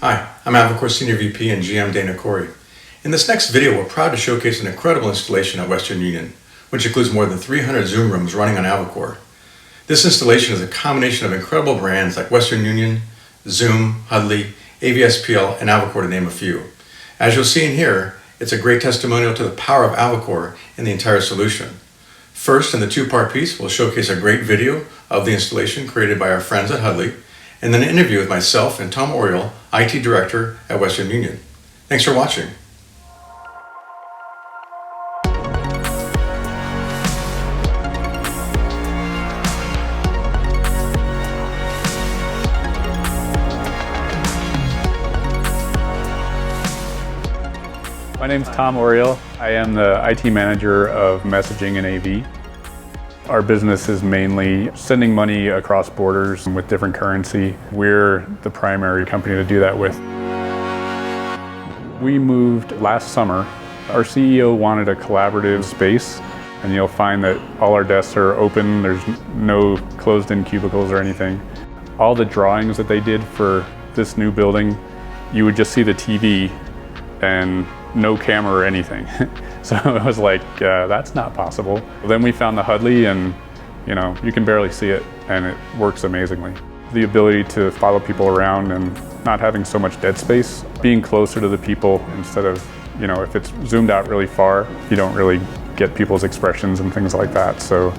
Hi, I'm Avocor Senior VP and GM Dana Corey. In this next video, we're proud to showcase an incredible installation at Western Union, which includes more than 300 Zoom rooms running on Avocor. This installation is a combination of incredible brands like Western Union, Zoom, Huddly, AVI SPL, and Avocor to name a few. As you'll see in here, it's a great testimonial to the power of Avocor in the entire solution. First, in the two-part piece, we'll showcase a great video of the installation created by our friends at Huddly, and then an interview with myself and Tom Oriole, IT Director at Western Union. Thanks for watching. My name is Tom Oriole. I am the IT Manager of Messaging and AV. Our business is mainly sending money across borders with different currency. We're the primary company to do that with. We moved last summer. Our CEO wanted a collaborative space, and you'll find that all our desks are open. There's no closed-in cubicles or anything. All the drawings that they did for this new building, you would just see the TV and no camera or anything. So it was like, that's not possible. Then we found the Huddly, and you can barely see it, and it works amazingly. The ability to follow people around and not having so much dead space, being closer to the people instead of, if it's zoomed out really far, you don't really get people's expressions and things like that. So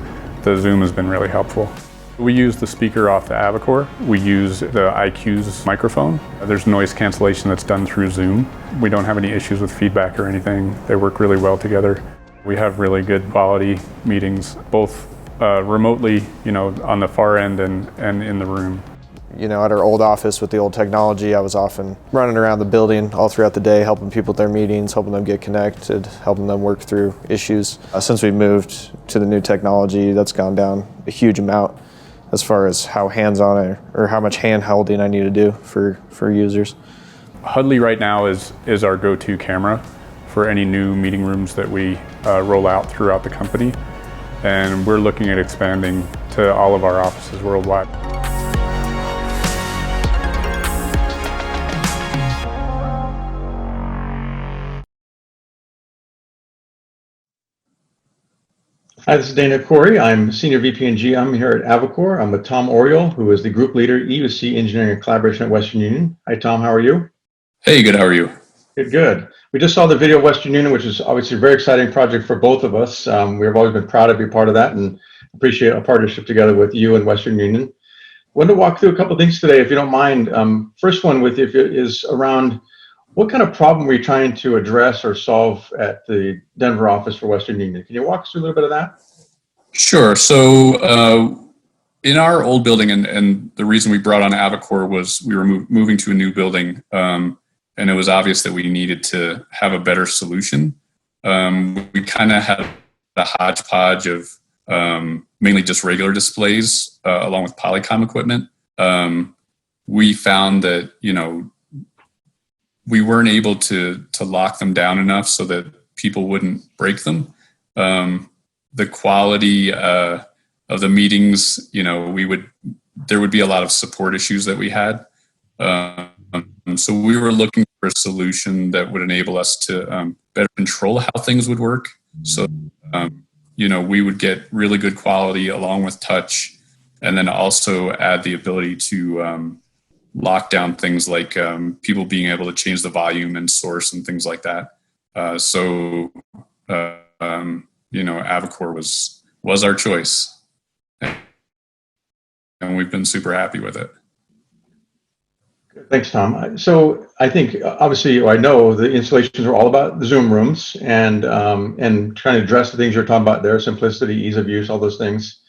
the Zoom has been really helpful. We use the speaker off the Avocor. We use the iQ's microphone. There's noise cancellation that's done through Zoom. We don't have any issues with feedback or anything. They work really well together. We have really good quality meetings, both remotely, on the far end and in the room. At our old office with the old technology, I was often running around the building all throughout the day, helping people with their meetings, helping them get connected, helping them work through issues. Since we moved to the new technology, that's gone down a huge amount as far as how hands-on or how much hand-holding I need to do for users. Huddly right now is our go-to camera for any new meeting rooms that we roll out throughout the company. And we're looking at expanding to all of our offices worldwide. Hi, this is Dana Corey. I'm Senior VP and GM here at Avocor. I'm with Tom Oriole, who is the Group Leader, EUC Engineering and Collaboration at Western Union. Hi, Tom. How are you? Hey, good. How are you? Good, good. We just saw the video of Western Union, which is obviously a very exciting project for both of us. We've always been proud to be part of that and appreciate a partnership together with you and Western Union. I wanted to walk through a couple of things today, if you don't mind. First one with you is around what kind of problem were you trying to address or solve at the Denver office for Western Union? Can you walk us through a little bit of that? Sure. So in our old building, and the reason we brought on Avocor was we were moving to a new building, and it was obvious that we needed to have a better solution. We kind of had a hodgepodge of mainly just regular displays along with Polycom equipment. We found that, we weren't able to lock them down enough so that people wouldn't break them. The quality of the meetings, there would be a lot of support issues that we had. So we were looking for a solution that would enable us to better control how things would work. So, we would get really good quality along with touch, and then also add the ability to lock down things like people being able to change the volume and source and things like that. Avocor was our choice, and we've been super happy with it. Thanks, Tom. So I think, obviously, I know the installations were all about the Zoom rooms and trying to address the things you're talking about there, simplicity, ease of use, all those things,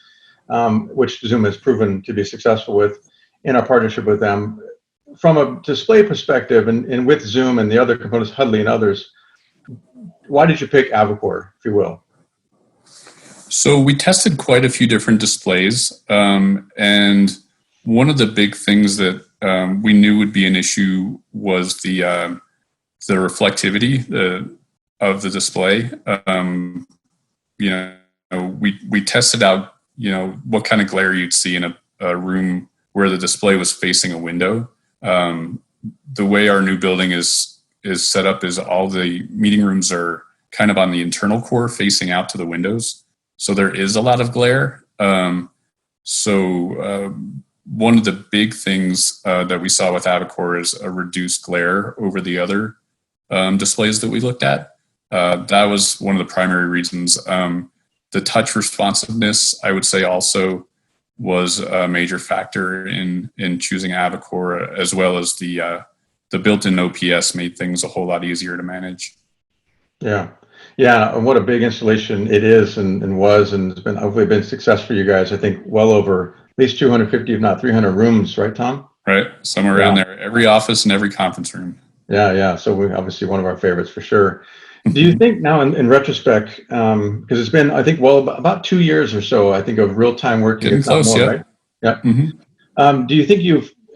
which Zoom has proven to be successful with in our partnership with them. From a display perspective and with Zoom and the other components, Huddly and others, why did you pick Avocor, if you will? So we tested quite a few different displays, and one of the big things that we knew would be an issue was the reflectivity of the display. We tested out what kind of glare you'd see in a room where the display was facing a window. the way our new building is set up is all the meeting rooms are kind of on the internal core facing out to the windows. So there is a lot of glare. One of the big things that we saw with Avocor is a reduced glare over the other displays that we looked at. That was one of the primary reasons. The touch responsiveness, I would say, also was a major factor in choosing Avocor, as well as the built-in OPS made things a whole lot easier to manage. Yeah. Yeah. And what a big installation it is and was, and it's been hopefully been a success for you guys. I think well over at least 250, if not 300 rooms, right, Tom? Right. Somewhere around there. Every office and every conference room. Yeah. Yeah. So we obviously one of our favorites for sure. Do you think now in retrospect, because it's been, I think, well, about 2 years or so, I think, of real-time working, Getting if not close, more, yeah. right? Yeah. Mm-hmm. Do you think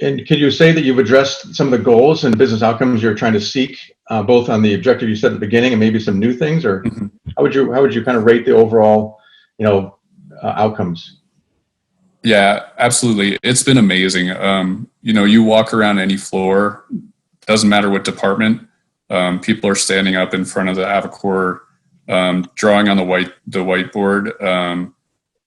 and could you say that you've addressed some of the goals and business outcomes you're trying to seek, both on the objective you set at the beginning and maybe some new things, or how would you kind of rate the overall, outcomes? Yeah, absolutely. It's been amazing. You walk around any floor, doesn't matter what department, people are standing up in front of the Avocor, drawing on the whiteboard,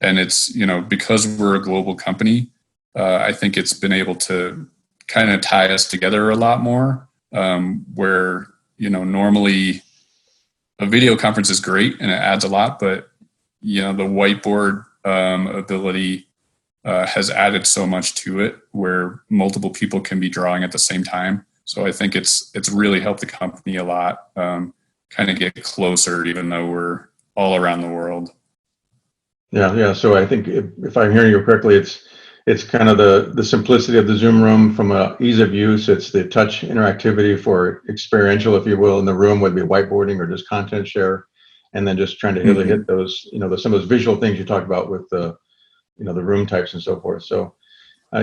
and it's because we're a global company. I think it's been able to kind of tie us together a lot more. Where normally a video conference is great and it adds a lot, but the whiteboard ability has added so much to it, where multiple people can be drawing at the same time. So I think it's really helped the company a lot, kind of get closer, even though we're all around the world. Yeah. So I think if I'm hearing you correctly, it's kind of the simplicity of the Zoom room from a ease of use. It's the touch interactivity for experiential, if you will, in the room, whether it be whiteboarding or just content share, and then just trying to really hit those, some of those visual things you talked about with the room types and so forth. So,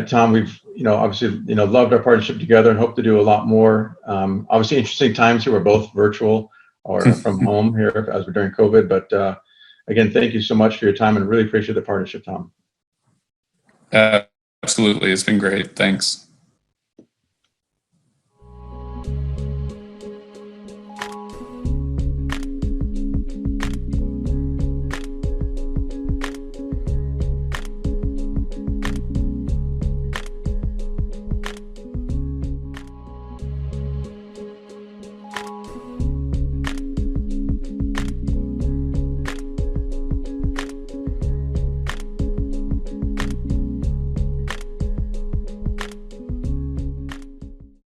Tom, we've obviously loved our partnership together and hope to do a lot more. Obviously, interesting times here. We're both virtual or from home here as we're during COVID. But again, thank you so much for your time and really appreciate the partnership, Tom. Absolutely, it's been great. Thanks.